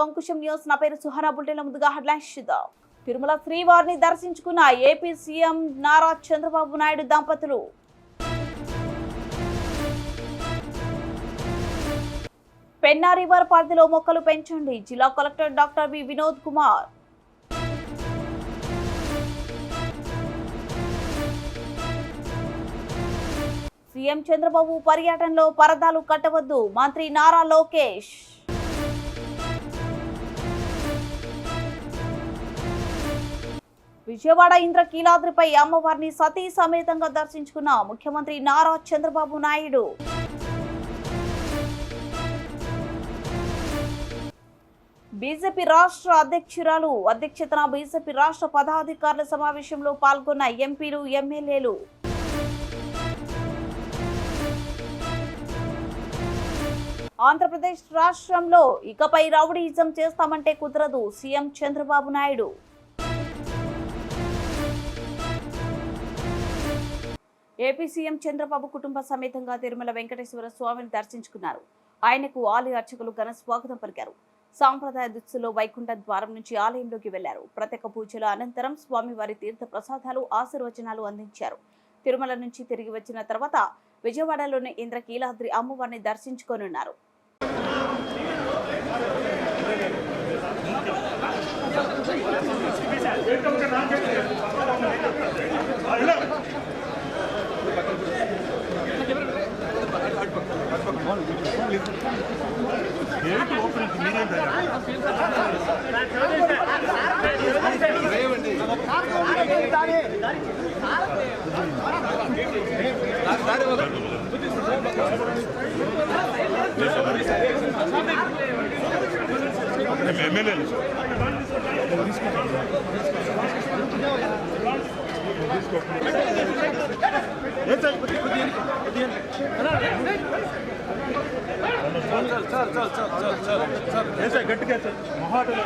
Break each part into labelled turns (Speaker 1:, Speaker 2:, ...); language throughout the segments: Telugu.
Speaker 1: అంకుశం న్యూస్. నా పేరు సుహానా. బులెటిన్ల ముందుగా హెడ్లైన్స్ చూద్దాం. తిరుమల శ్రీవారిని దర్శించుకున్న ఏపీ సీఎం నారా చంద్రబాబు నాయుడు దంపతులు. పెన్నా రివర్ పరిధిలో మొక్కలు పెంచండి, జిల్లా collector doctor V Vinod Kumar. CM Chandrababu పర్యటనలో పరదాలు కట్టవద్దు, మంత్రి నారా లోకేష్. విజయవాడ ఇంద్రకీలాద్రిపై అమ్మవారిని సతీ సమేతంగా దర్శించుకున్న ముఖ్యమంత్రి నారా చంద్రబాబు నాయుడు. బీజేపీ రాష్ట్ర అధ్యక్షురాలు అధ్యక్షతన బీజేపీ రాష్ట్ర పదాధికారుల సమావేశంలో పాల్గొన్న ఎంపీలు, ఎమ్మెల్యేలు. ఆంధ్రప్రదేశ్ రాష్ట్రంలో ఇకపై రౌడీయిజం చేస్తామంటే కుదరదు, CM Chandrababu Naidu. AP CM Chandrababu కుటుంబ సమేతంగా తిరుమల వెంకటేశ్వర స్వామిని దర్శించుకున్నారు. ఆయనకు ఆలయ అర్చకులు ఘన స్వాగతం పలికారు. సాంప్రదాయ దుస్తుల్లో వైకుంఠ ద్వారం నుంచి ఆలయంలోకి వెళ్లారు. ప్రత్యేక పూజల అనంతరం స్వామివారి తీర్థ ప్రసాదాలు, ఆశీర్వచనాలు అందించారు. తిరుమల నుంచి తిరిగి వచ్చిన తర్వాత విజయవాడలోని ఇంద్రకీలాద్రి అమ్మవారిని దర్శించుకోనున్నారు.
Speaker 2: గట్టిగా మహాటలో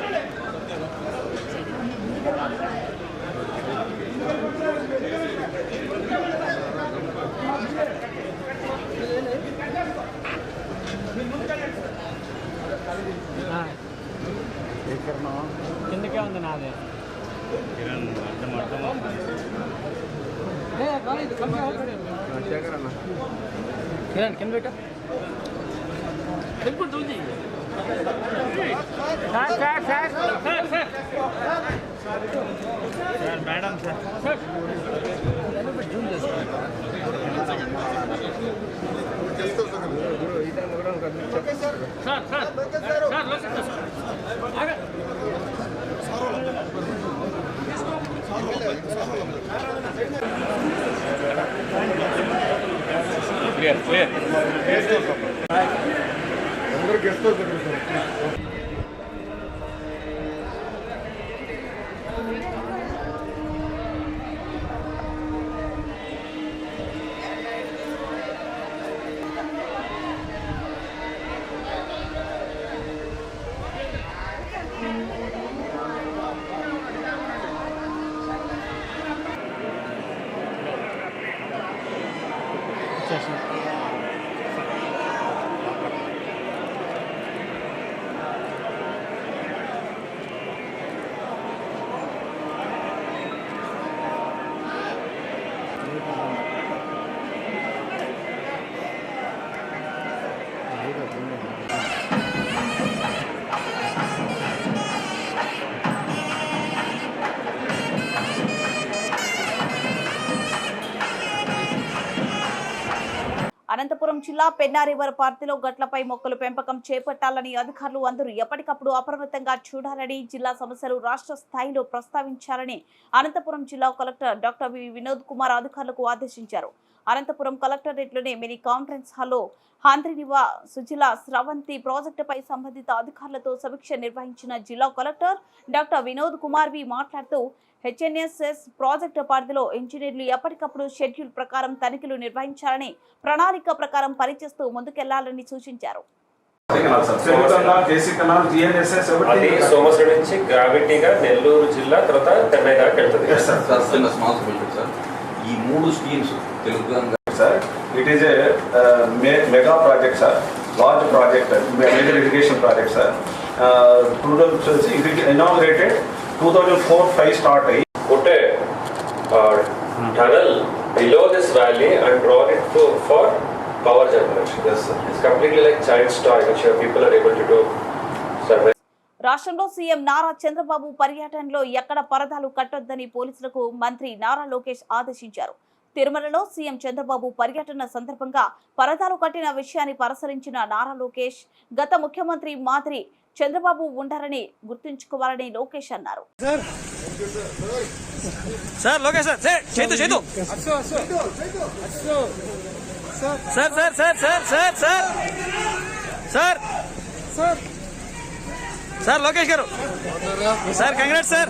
Speaker 3: కిందకే ఉంది నాదే. కింద పెట్టా మేడం సార్ జూమ్ చేస్తాను.
Speaker 2: అందరికి వస్తుంది.
Speaker 1: అనంతపురం జిల్లా పెన్నా రివర్ పరిధిలో గట్లపై మొక్కలు పెంపకం చేపట్టాలని అధికారులు అందరూ ఎప్పటికప్పుడు అప్రమత్తంగా చూడాలని, జిల్లా సమస్యలు రాష్ట్ర స్థాయిలో ప్రస్తావించాలని అనంతపురం జిల్లా collector doctor V Vinod Kumar అధికారులకు ఆదేశించారు. అనంతపురం కలెక్టరేట్లోని మినీ కాన్ఫరెన్స్ హాల్లో హంద్రినివా సుజల స్రవంతి ప్రాజెక్టుపై సంబంధిత అధికారులతో సమీక్ష నిర్వహించిన జిల్లా కలెక్టర్ డాక్టర్ వినోద్ కుమార్ మాట్లాడుతూ హెచ్ఎన్ఎస్ఎస్ ప్రాజెక్టు పరిధిలో ఇంజనీర్లు ఎప్పటికప్పుడు షెడ్యూల్ ప్రకారం తనిఖీలు నిర్వహించాలని, ప్రణాళిక ప్రకారం పనిచేస్తూ ముందుకెళ్లాలని సూచించారు.
Speaker 4: సోమశ్వరం నుంచి గ్రావిటీగా నెల్లూరు జిల్లా తర్వాత చెన్నై దాకా వెళ్తుంది.
Speaker 5: ఈ మూడు schemes Telugu
Speaker 6: sir, it is a mega project sir, large project, major irrigation project sir. ఇది ఇనాగ్రేటెడ్ 2004-5 స్టార్ట్ అయ్యి
Speaker 4: put a tunnel below this valley and draw it for power generation.
Speaker 6: Yes, sir.
Speaker 4: It's completely like child's toy, which people are able to do survive.
Speaker 1: రాష్ట్రంలో సీఎం నారా చంద్రబాబు పర్యటనలో ఎక్కడ పరదాలు కట్టొద్దని పోలీసులకు మంత్రి నారా లోకేష్ ఆదేశించారు. తిరుమలలో సీఎం చంద్రబాబు పర్యటన సందర్భంగా పరదాలు కట్టిన విషయాన్ని పరిశీలించిన నారా లోకేష్ గత ముఖ్యమంత్రి మాదిరి చంద్రబాబు ఉండారని గుర్తుంచుకోవాలని లోకేష్ అన్నారు.
Speaker 3: సార్ లోకేష్ సార్ చేతు చేతు sir sir sir sir sir sir sir sir sir Lokesh గారు సార్ కంగ్రాట్స్ సార్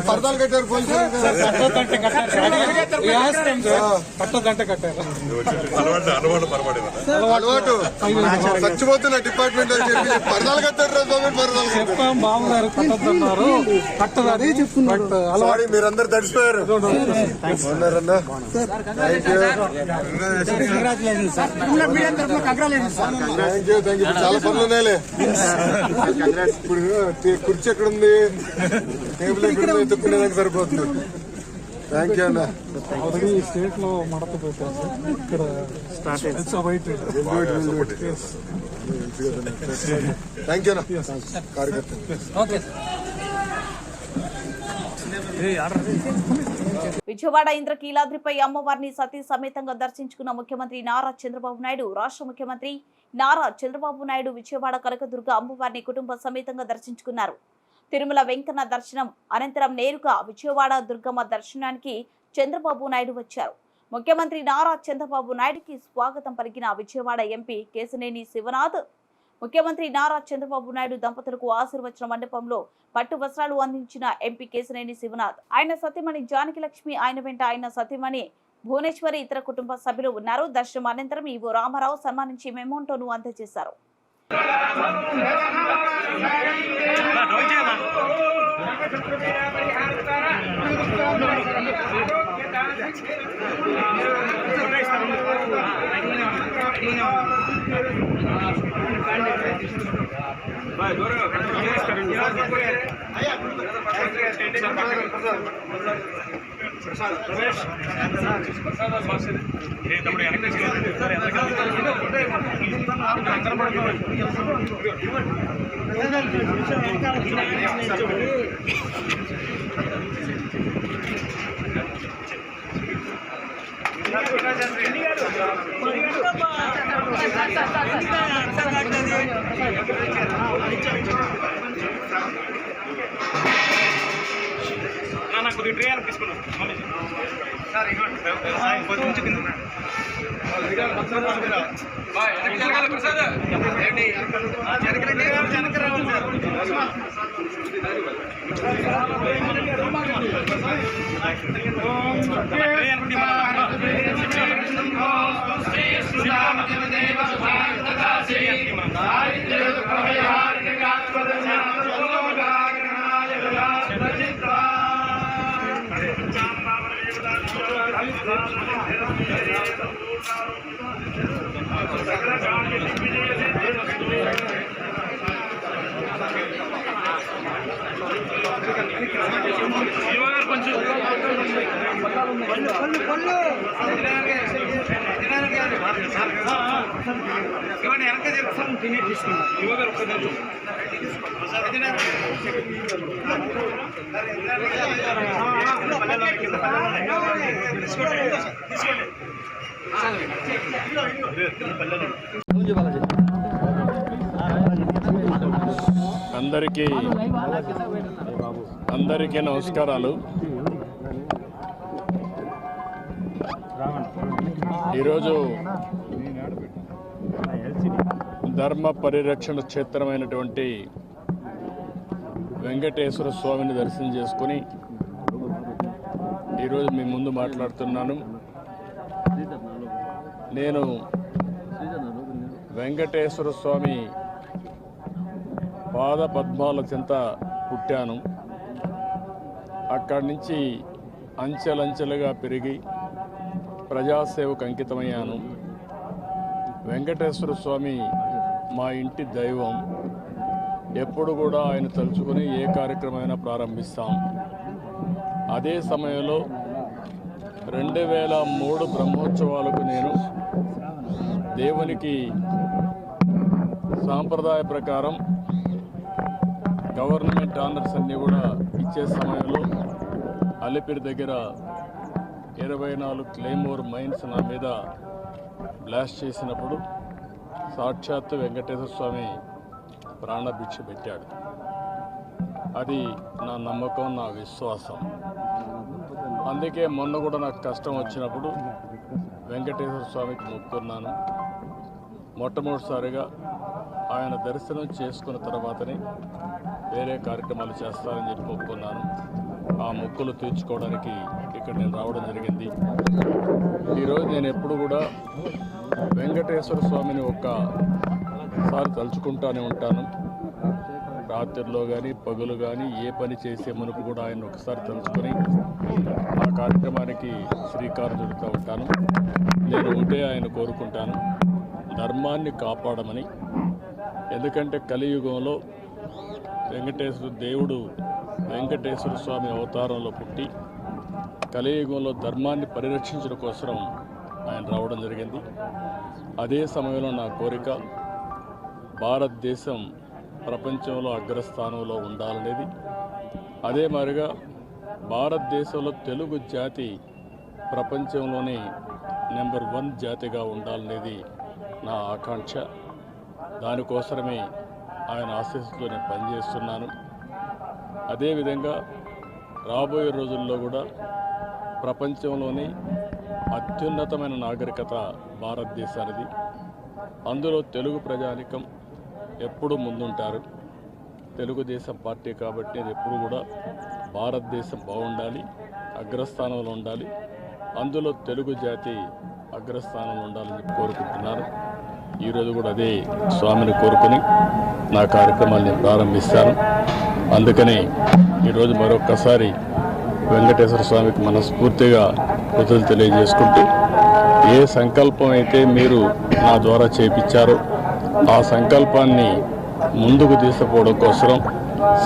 Speaker 2: పరదాలు కట్టారు పోలీసులు అలవాటు చచ్చిపోతున్న డిపార్ట్మెంట్ అని చెప్పి పరదాలు కట్టారు
Speaker 7: బాబుగారు కట్టొద్దన్నారు కట్టదని
Speaker 2: సారీ మీరందరూ తడిసిపోయారు ఉన్నారన్నా థ్యాంక్ యూ చాలా పనులు ఉన్నాయిలే ఇప్పుడు కుర్చీ ఎక్కడ ఉంది టేబుల్ ఎక్కడ ఉంది ఎత్తుక్కునేదానికి సరిపోతుంది థ్యాంక్ యూ అన్న
Speaker 7: స్టేట్ లో మడత పెట్టారు ఇక్కడ
Speaker 2: థ్యాంక్ యూ అన్న కార్యకర్త
Speaker 1: విజయవాడ ఇంద్రకీలాద్రిపై అమ్మవారిని సతీ సమేతంగా దర్శించుకున్న ముఖ్యమంత్రి నారా చంద్రబాబు నాయుడు. రాష్ట్ర ముఖ్యమంత్రి నారా చంద్రబాబు నాయుడు విజయవాడ కనకదుర్గ అమ్మవారిని కుటుంబ సమేతంగా దర్శించుకున్నారు. తిరుమల వెంకన్న దర్శనం అనంతరం నేరుగా విజయవాడ దుర్గమ్మ దర్శనానికి చంద్రబాబు నాయుడు వచ్చారు. ముఖ్యమంత్రి నారా చంద్రబాబు నాయుడుకి స్వాగతం పలికిన విజయవాడ ఎంపీ కేశినేని శివనాథ్ ముఖ్యమంత్రి నారా చంద్రబాబు నాయుడు దంపతులకు ఆశీర్వచన మండపంలో పట్టు వస్త్రాలు అందించిన ఎంపీ కేశినేని శివనాథ్, ఆయన సతీమణి జానకి లక్ష్మి, ఆయన వెంట ఆయన సతీమణి భువనేశ్వరి, ఇతర కుటుంబ సభ్యులు ఉన్నారు. దర్శనం అనంతరం ఈవో రామారావు సన్మానించి మెమోంటోను అందజేశారు.
Speaker 8: అందరికీ నమస్కారాలు. ఈరోజు ధర్మ పరిరక్షణ క్షేత్రమైనటువంటి వెంకటేశ్వర స్వామిని దర్శనం చేసుకుని ఈరోజు మీ ముందు మాట్లాడుతున్నాను. నేను వెంకటేశ్వర స్వామి పాద పద్మాల చెంత పుట్టాను. అక్కడి నుంచి అంచెలంచెలుగా పెరిగి ప్రజాసేవకు అంకితమయ్యాను. వెంకటేశ్వర స్వామి మా ఇంటి దైవం. ఎప్పుడు కూడా ఆయన తలుచుకుని ఏ కార్యక్రమమైనా ప్రారంభిస్తాం. అదే సమయంలో 2003 బ్రహ్మోత్సవాలకు నేను దేవునికి సాంప్రదాయ ప్రకారం గవర్నమెంట్ ఆనర్స్ అన్నీ కూడా ఇచ్చే సమయంలో అలిపిరి దగ్గర 24 క్లెయిమోర్ మైన్స్ నా మీద బ్లాస్ట్ చేసినప్పుడు సాక్షాత్తు వెంకటేశ్వర స్వామి ప్రాణభిక్ష పెట్టాడు. అది నా నమ్మకం, నా విశ్వాసం. అందుకే మొన్న కూడా నాకు కష్టం వచ్చినప్పుడు వెంకటేశ్వర స్వామికి మొక్కున్నాను. మొట్టమొదటిసారిగా ఆయన దర్శనం చేసుకున్న తర్వాతనే వేరే కార్యక్రమాలు చేస్తానని చెప్పి మొక్కున్నాను. ఆ మొక్కులు తీర్చుకోవడానికి ఇక్కడ నేను రావడం జరిగింది. ఈరోజు నేను ఎప్పుడు కూడా వెంకటేశ్వర స్వామిని ఒక్కసారి తలుచుకుంటానే ఉంటాను. రాత్రిలో కానీ పగులు కానీ ఏ పని చేసే మునుపు కూడా ఆయన ఒకసారి తలుచుకొని ఆ కార్యక్రమానికి శ్రీకారం చుడుతూ ఉంటాను. నేను ఉంటే ఆయన కోరుకుంటాను ధర్మాన్ని కాపాడమని. ఎందుకంటే కలియుగంలో వెంకటేశ్వర స్వామి అవతారంలో పుట్టి కలియుగంలో ధర్మాన్ని పరిరక్షించడం కోసం ఆయన రావడం జరిగింది. అదే సమయంలో నా కోరిక భారతదేశం ప్రపంచంలో అగ్రస్థానంలో ఉండాలనేది. అదే మాదిరిగా భారతదేశంలో తెలుగు జాతి ప్రపంచంలోనే నెంబర్ 1 జాతిగా ఉండాలనేది నా ఆకాంక్ష. దానికోసమే ఆయన ఆశీస్సుతో నేను పనిచేస్తున్నాను. అదేవిధంగా రాబోయే రోజుల్లో కూడా ప్రపంచంలోని అత్యున్నతమైన నాగరికత భారతదేశానిది. అందులో తెలుగు ప్రజానికం ఎప్పుడు ముందుంటారు. తెలుగుదేశం పార్టీ కాబట్టి అది ఎప్పుడు కూడా భారతదేశం బాగుండాలి, అగ్రస్థానంలో ఉండాలి. అందులో తెలుగు జాతి అగ్రస్థానంలో ఉండాలని చెప్పి కోరుకుంటున్నాను. ఈరోజు కూడా అదే స్వామిని కోరుకుని నా కార్యక్రమాలు నేను ప్రారంభిస్తాను. అందుకని ఈరోజు మరొక్కసారి వెంకటేశ్వర స్వామికి మనస్ఫూర్తిగా కృతజ్ఞతలు తెలియజేసుకుంటూ ఏ సంకల్పం అయితే మీరు నా ద్వారా చేపించారో ఆ సంకల్పాన్ని ముందుకు తీసుకుపోవడం కోసం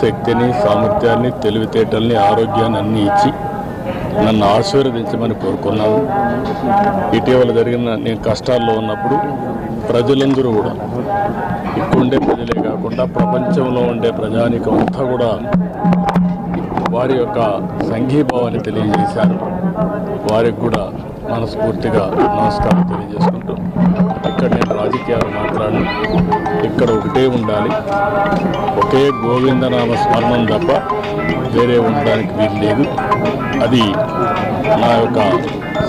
Speaker 8: శక్తిని, సామర్థ్యాన్ని, తెలివితేటల్ని, ఆరోగ్యాన్ని అన్నీ ఇచ్చి నన్ను ఆశీర్వదించమని కోరుకున్నాను. ఇటీవల జరిగిన నేను కష్టాల్లో ఉన్నప్పుడు ప్రజలందరూ కూడా ఇక్కడుండే ప్రజలే కాకుండా ప్రపంచంలో ఉండే ప్రజానికం అంతా కూడా వారి యొక్క సంఘీభావాన్ని తెలియజేశారు. వారికి కూడా మనస్ఫూర్తిగా నమస్కారం తెలియజేసుకుంటూ ఇక్కడ నేను రాజకీయాలు మాట్లాడను. ఇక్కడ ఒకటే ఉండాలి, ఒకే గోవిందనామ స్మరణం తప్ప వేరే ఉండడానికి వీలు లేదు. అది నా యొక్క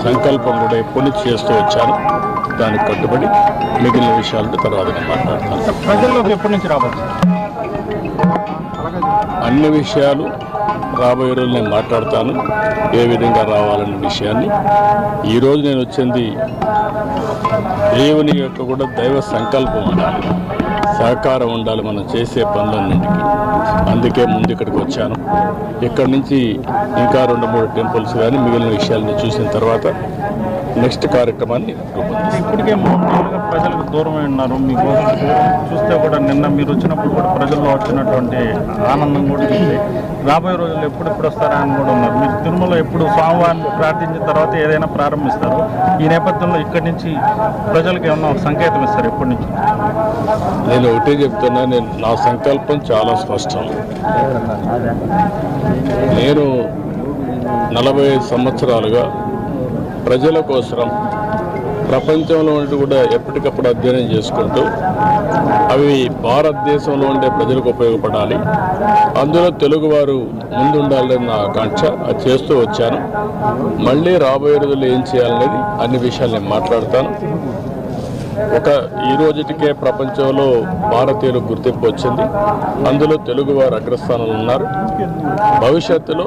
Speaker 8: సంకల్పం కూడా ఎప్పటి నుంచి చేస్తూ వచ్చాను. దానికి కట్టుబడి మిగిలిన విషయాలతో తర్వాత నేను మాట్లాడతాను.
Speaker 6: ప్రజల్లోకి ఎప్పటి నుంచి రావచ్చు?
Speaker 8: అన్ని విషయాలు రాబోయే రోజులు నేను మాట్లాడతాను, ఏ విధంగా రావాలనే విషయాన్ని. ఈరోజు నేను వచ్చింది దేవుని యొక్క కూడా దైవ సంకల్పం ఉండాలి, సహకారం ఉండాలి మనం చేసే పనులన్నింటికి. అందుకే ముందు ఇక్కడికి వచ్చాను. ఇక్కడి నుంచి ఇంకా 2-3 టెంపుల్స్ కానీ మిగిలిన విషయాలని చూసిన తర్వాత నెక్స్ట్ కార్యక్రమాన్ని రూపొందిస్తాను.
Speaker 6: ఇప్పటికే 3 నెలలుగా ప్రజలకు దూరమై ఉన్నారు. మీకు చూస్తే కూడా నిన్న మీరు వచ్చినప్పుడు కూడా ప్రజల్లో వచ్చినటువంటి ఆనందం కూడా ఉంది. రాబోయే రోజుల్లో ఎప్పుడెప్పుడు వస్తారా అని కూడా ఉన్నారు. మీరు తిరుమల ఎప్పుడు స్వామివారిని ప్రార్థించిన తర్వాత ఏదైనా ప్రారంభిస్తారు. ఈ నేపథ్యంలో ఇక్కడి నుంచి ప్రజలకు ఏమన్నా ఒక సంకేతం ఇస్తారు ఎప్పటి నుంచి?
Speaker 8: నేను ఒకటే చెప్తున్నా, నా సంకల్పం చాలా స్పష్టం. నేను 45 సంవత్సరాలుగా ప్రజల కోసం ప్రపంచంలో ఉండి కూడా ఎప్పటికప్పుడు అధ్యయనం చేసుకుంటూ అవి భారతదేశంలో ఉండే ప్రజలకు ఉపయోగపడాలి, అందులో తెలుగువారు ముందుండాలని నా ఆకాంక్ష. అది చేస్తూ వచ్చాను. మళ్ళీ రాబోయే రోజుల్లో ఏం చేయాలనేది అన్ని విషయాలు నేను మాట్లాడతాను. ఈ రోజుటికే ప్రపంచంలో భారతీయులకు గుర్తింపు వచ్చింది. అందులో తెలుగువారు అగ్రస్థానంలో ఉన్నారు. భవిష్యత్తులో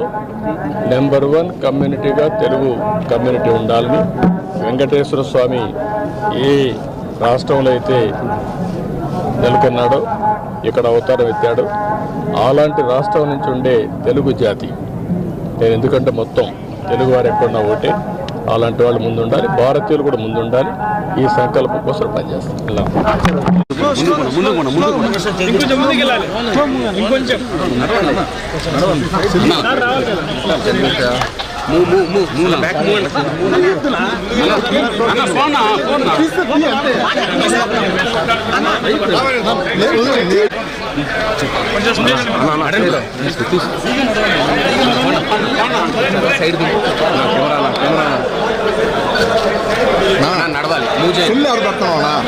Speaker 8: నెంబర్ 1 కమ్యూనిటీగా తెలుగు కమ్యూనిటీ ఉండాలని వెంకటేశ్వర స్వామి ఏ రాష్ట్రంలో అయితే నెలకొన్నాడో, ఇక్కడ అవతారం ఎత్తాడో, అలాంటి రాష్ట్రం నుంచి ఉండే తెలుగు జాతి, నేను ఎందుకంటే మొత్తం తెలుగువారు ఎక్కడున్నా ఒకటే, అలాంటి వాళ్ళు ముందుండాలి, భారతీయులు కూడా ముందుండాలి. ఈ సంకల్పం కోసం పనిచేస్తాం.
Speaker 3: ఇంకొంచెం ముందుకు వెళ్ళాలి, ఇంకొంచెం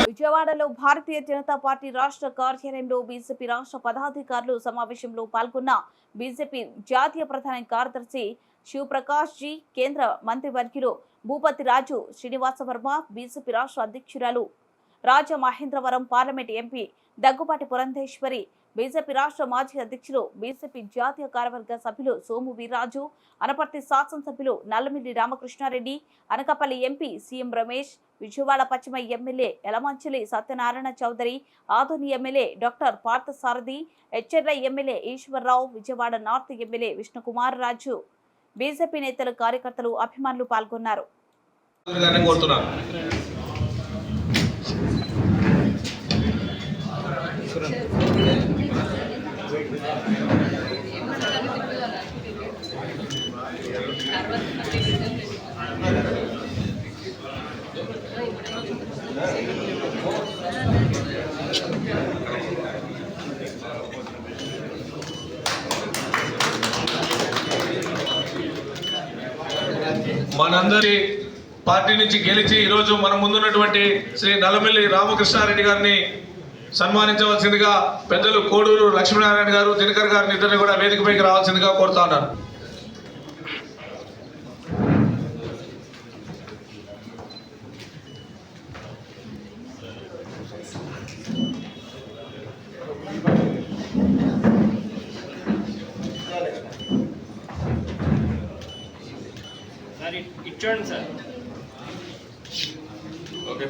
Speaker 1: విజయవాడలో భారతీయ జనతా పార్టీ రాష్ట్ర కార్యాలయంలో బీజేపీ రాష్ట్ర పదాధికారులు సమావేశంలో పాల్గొన్న బీజేపీ జాతీయ ప్రధాన కార్యదర్శి శివప్రకాష్ జీ, కేంద్ర మంత్రివర్యులు భూపతి రాజు శ్రీనివాసవర్మ, బీజేపీ రాష్ట్ర అధ్యక్షురాలు Rajamahendravaram parliament MP Daggubati Purandeswari, BJP రాష్ట్ర మాజీ అధ్యక్షులు బీజేపీ జాతీయ కార్యవర్గ సభ్యులు సోము వీర్రాజు, అనపర్తి శాసనసభ్యులు నల్లమిల్లి రామకృష్ణారెడ్డి, అనకాపల్లి ఎంపీ సీఎం రమేష్, విజయవాడ పశ్చిమ MLA Yalamanchili Satyanarayana Chowdary, Adoni MLA doctor Parthasarathi, Etcherla MLA Eswara Rao, Vijayawada north MLA Vishnukumar Raju, BJP నేతలు, కార్యకర్తలు, అభిమానులు పాల్గొన్నారు.
Speaker 9: మనందరి పార్టీ నుంచి గెలిచి ఈరోజు మన ముందున్నటువంటి శ్రీ నల్లమిల్లి రామకృష్ణారెడ్డి గారిని సన్మానించవలసిందిగా పెద్దలు కోడూరు లక్ష్మీనారాయణ గారు, దినకర్ గారిని ఇద్దరిని కూడా వేదికపైకి రావాల్సిందిగా కోరుతా ఉన్నారు.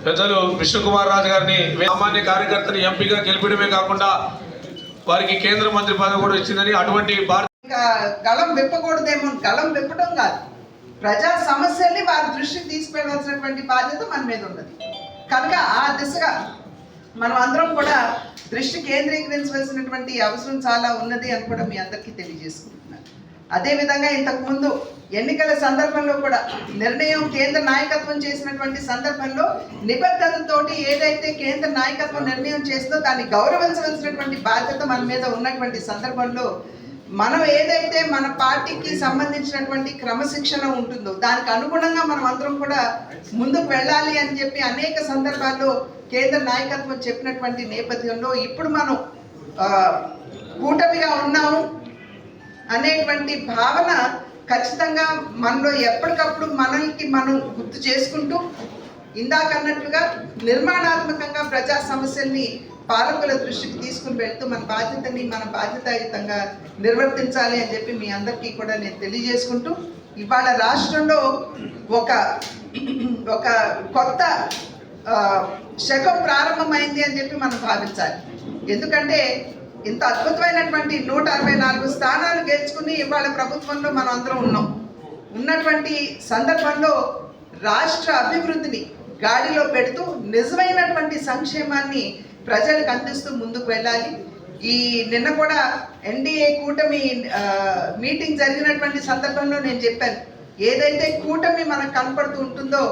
Speaker 9: పెద్దలు విష్ణుకుమార్ రాజు గారిని సామాన్య కార్యకర్తని ఎంపీగా గెలిపడమే కాకుండా వారికి కేంద్ర మంత్రి పదవి కూడా ఇచ్చిందని, అటువంటి
Speaker 10: గళం విప్పకూడదేమో, గళం విప్పడం కాదు, ప్రజా సమస్యల్ని వారి దృష్టికి తీసుకెళ్లాల్సినటువంటి బాధ్యత మన మీద ఉన్నది. కనుక ఆ దిశగా మనం అందరం కూడా దృష్టి కేంద్రీకరించవలసినటువంటి అవసరం చాలా ఉన్నది అని కూడా మీ అందరికీ తెలియజేసుకుంటున్నాను. అదేవిధంగా ఇంతకుముందు ఎన్నికల సందర్భంలో కూడా నిర్ణయం కేంద్ర నాయకత్వం చేసినటువంటి సందర్భంలో నిబద్ధతతోటి ఏదైతే కేంద్ర నాయకత్వం నిర్ణయం చేస్తుందో దాన్ని గౌరవించవలసినటువంటి బాధ్యత మన మీద ఉన్నటువంటి సందర్భంలో మనం ఏదైతే మన పార్టీకి సంబంధించినటువంటి క్రమశిక్షణ ఉంటుందో దానికి అనుగుణంగా మనం అందరం కూడా ముందుకు వెళ్ళాలి అని చెప్పి అనేక సందర్భాల్లో కేంద్ర నాయకత్వం చెప్పినటువంటి నేపథ్యంలో ఇప్పుడు మనం కూటమిగా ఉన్నాము అనేటువంటి భావన ఖచ్చితంగా మనలో ఎప్పటికప్పుడు మనల్ని మనం గుర్తు చేసుకుంటూ ఇందాక అన్నట్లుగా నిర్మాణాత్మకంగా ప్రజా సమస్యల్ని పాలకుల దృష్టికి తీసుకుని వెళ్తూ మన బాధ్యతని మన బాధ్యతాయుతంగా నిర్వర్తించాలి అని చెప్పి మీ అందరికీ కూడా నేను తెలియజేసుకుంటూ ఇవాళ రాష్ట్రంలో ఒక కొత్త శకం ప్రారంభమైంది అని చెప్పి మనం భావించాలి. ఎందుకంటే ఇంత అద్భుతమైనటువంటి 164 స్థానాలు గెలుచుకుని ఇవాళ ప్రభుత్వంలో మనం అందరం ఉన్నటువంటి సందర్భంలో రాష్ట్ర అభివృద్ధిని గాడిలో పెడుతూ నిజమైనటువంటి సంక్షేమాన్ని ప్రజలకు అందిస్తూ ముందుకు వెళ్ళాలి. ఈ నిన్న కూడా ఎన్డీఏ కూటమి మీటింగ్ జరిగినటువంటి సందర్భంలో నేను చెప్పాను, ఏదైతే కూటమి మనకు కనపడుతూ ఉంటుందో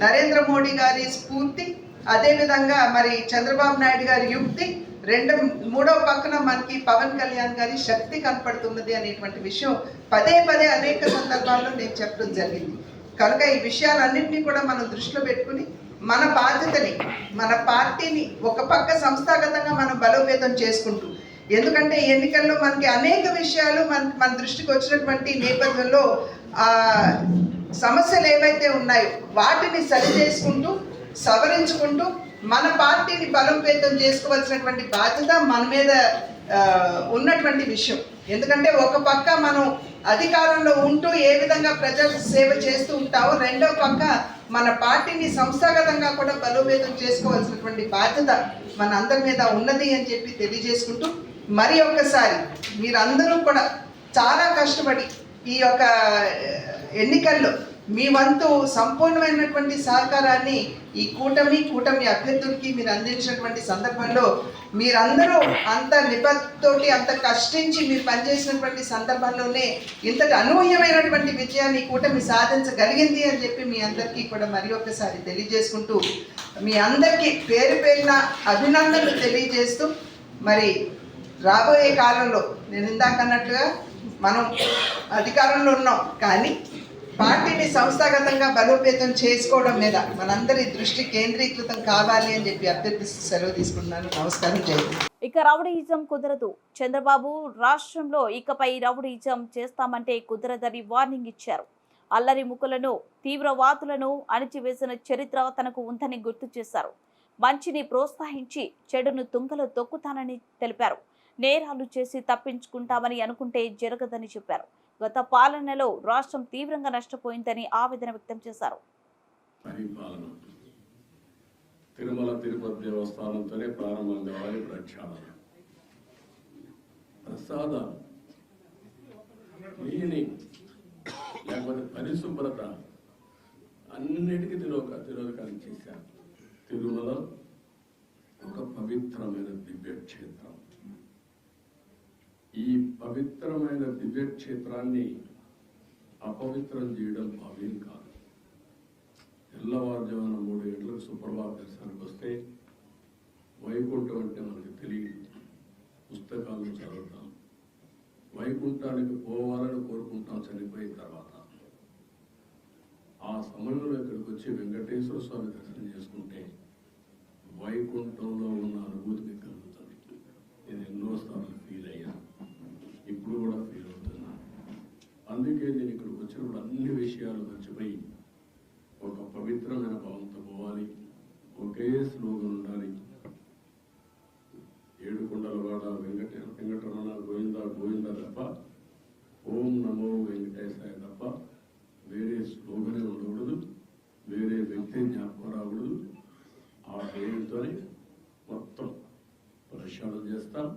Speaker 10: నరేంద్ర మోడీ గారి స్ఫూర్తి, అదేవిధంగా మరి చంద్రబాబు నాయుడు గారి యుక్తి, మూడో పక్కన మనకి పవన్ కళ్యాణ్ గారి శక్తి కనపడుతున్నది అనేటువంటి విషయం పదే పదే అనేక సందర్భాల్లో నేను చెప్పడం జరిగింది. కనుక ఈ విషయాలన్నింటినీ కూడా మనం దృష్టిలో పెట్టుకుని మన బాధ్యతని మన పార్టీని ఒక పక్క సంస్థాగతంగా మనం బలోపేతం చేసుకుంటూ, ఎందుకంటే ఎన్నికల్లో మనకి అనేక విషయాలు మన దృష్టికి వచ్చినటువంటి నేపథ్యంలో సమస్యలు ఏవైతే ఉన్నాయో వాటిని సరి చేసుకుంటూ సవరించుకుంటూ మన పార్టీని బలోపేతం చేసుకోవాల్సినటువంటి బాధ్యత మన మీద ఉన్నటువంటి విషయం. ఎందుకంటే ఒక పక్క మనం అధికారంలో ఉంటూ ఏ విధంగా ప్రజల సేవ చేస్తూ ఉంటామో రెండో పక్క మన పార్టీని సంస్థాగతంగా కూడా బలోపేతం చేసుకోవాల్సినటువంటి బాధ్యత మన అందరి మీద ఉన్నది అని చెప్పి తెలియజేసుకుంటూ మరి ఒక్కసారి మీరందరూ కూడా చాలా కష్టపడి ఈ యొక్క ఎన్నికల్లో మీ వంతు సంపూర్ణమైనటువంటి సహకారాన్ని ఈ కూటమి అభ్యర్థులకి మీరు అందించినటువంటి సందర్భంలో మీరందరూ అంత నిబద్ధతోటి అంత కష్టించి మీరు పనిచేసినటువంటి సందర్భంలోనే ఇంతటి అనూహ్యమైనటువంటి విజయాన్ని కూటమి సాధించగలిగింది అని చెప్పి మీ అందరికీ కూడా మరి ఒకసారి తెలియజేసుకుంటూ మీ అందరికీ పేరు పేరున అభినందనలు తెలియజేస్తూ మరి రాబోయే కాలంలో నేను ఇందాక అన్నట్టుగా మనం అధికారంలో ఉన్నాం, కానీ పార్టీని సంస్థాగతంగా బలోపేతం చేసుకోవడం మీద మనందరి దృష్టి కేంద్రీకృతం కావాలి అని చెప్పి అభ్యర్థిస్తూ సెలవు తీసుకుంటున్నాను. నమస్కారం. జై హింద్.
Speaker 1: ఇక రౌడీయిజం కుదరదు. చంద్రబాబు రాష్ట్రంలో ఇకపై రౌడీయిజం చేస్తామంటే కుదరదని వార్నింగ్ ఇచ్చారు. అల్లరి ముక్కులను తీవ్రవాదులను అణిచివేసిన చరిత్ర తనకు ఉందని గుర్తు చేశారు. మంచిని ప్రోత్సహించి చెడును తుంగలో తొక్కుతానని తెలిపారు. నేరాలు చేసి తప్పించుకుంటామని అనుకుంటే జరగదని చెప్పారు. గత పాలనలో రాష్ట్రం తీవ్రంగా నష్టపోయిందని ఆవేదన వ్యక్తం చేశారు.
Speaker 8: తిరుమల తిరుపతి దేవస్థానంతోనే ప్రారంభం కావాలి. ప్రక్షాళన ప్రసాదం లేకపోతే పరిశుభ్రత అన్నిటికీ తిరోధకాలు చేశారు. తిరుమల ఒక పవిత్రమైన దివ్యక్షేత్రం. ఈ పవిత్రమైన దివ్యక్షేత్రాన్ని అపవిత్రం చేయడం భావ్యం కాదు. తెల్లవారుజామున 3 గంటలకు సుప్రభాత దర్శనానికి వస్తే వైకుంఠం అంటే మనకు తెలియదు. పుస్తకాలను చదువుతాం, వైకుంఠానికి పోవాలని కోరుకుంటాం చనిపోయిన తర్వాత. ఆ సమయంలో ఇక్కడికి వచ్చి వెంకటేశ్వర స్వామి దర్శనం చేసుకుంటే వైకుంఠంలో ఉన్న అనుభూతి కలుగుతుంది. నేను ఎన్నోసార్లు ఫీల్ అయ్యాను, ఇప్పుడు కూడా ఫీల్ అవుతున్నాను. అందుకే నేను ఇక్కడికి వచ్చినప్పుడు అన్ని విషయాలు మర్చిపోయి ఒక పవిత్రమైన భావంతో పోవాలి. ఒకే స్లోగన్ ఉండాలి. ఏడుకొండలవాడ వెంకటరమణ గోవింద గోవింద తప్ప, ఓం నమో వెంకటేశాయ తప్ప వేరే స్లోగనే ఉండకూడదు, వేరే వ్యక్తి జ్ఞాపకం రాకూడదు. ఆ పేరుతోనే మొత్తం ప్రక్షాళన చేస్తాం.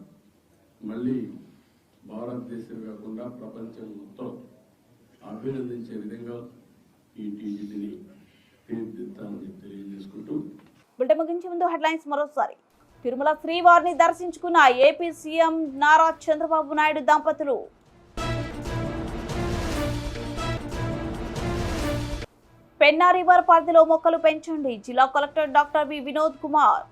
Speaker 8: మళ్ళీ భారతదేశం కాకుండా ప్రపంచం మొత్తం అభినందించే విధంగా ఈ టీజీని తీర్చిదిద్దామని తెలియజేసుకుంటూ
Speaker 1: బులెటిన్ ముగించే ముందు హెడ్లైన్స్ మరోసారి. తిరుమల శ్రీవారిని దర్శించుకున్న ఏపీ సీఎం నారా చంద్రబాబు నాయుడు దంపతులు. పెన్నా రివర్ పరిధిలో మొక్కలు పెంచండి. జిల్లా collector doctor V Vinod Kumar.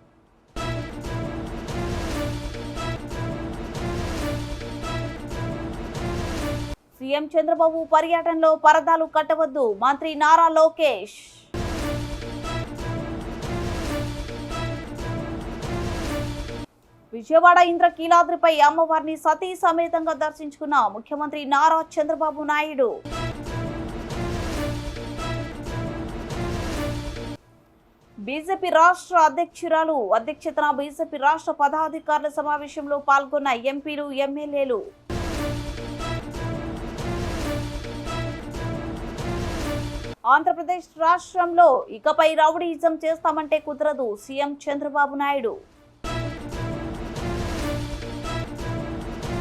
Speaker 1: CM Chandrababu పర్యటనలో పరదాలు కట్టవద్దు. మంత్రి నారా లోకేష్. విజయవాడ ఇంద్రకీలాద్రిపై అమ్మవారిని సతీ సమేతంగా దర్శించుకున్న ముఖ్యమంత్రి నారా చంద్రబాబు నాయుడు. బీజేపీ రాష్ట్ర అధ్యక్షతన బీజేపీ రాష్ట్ర పదాధికారుల సమావేశంలో పాల్గొన్న ఎంపీలు, ఎమ్మెల్యేలు. ఆంధ్రప్రదేశ్ రాష్ట్రంలో ఇకపై రౌడీయిజం చేస్తామంటే కుదరదు. సీఎం చంద్రబాబు నాయుడు.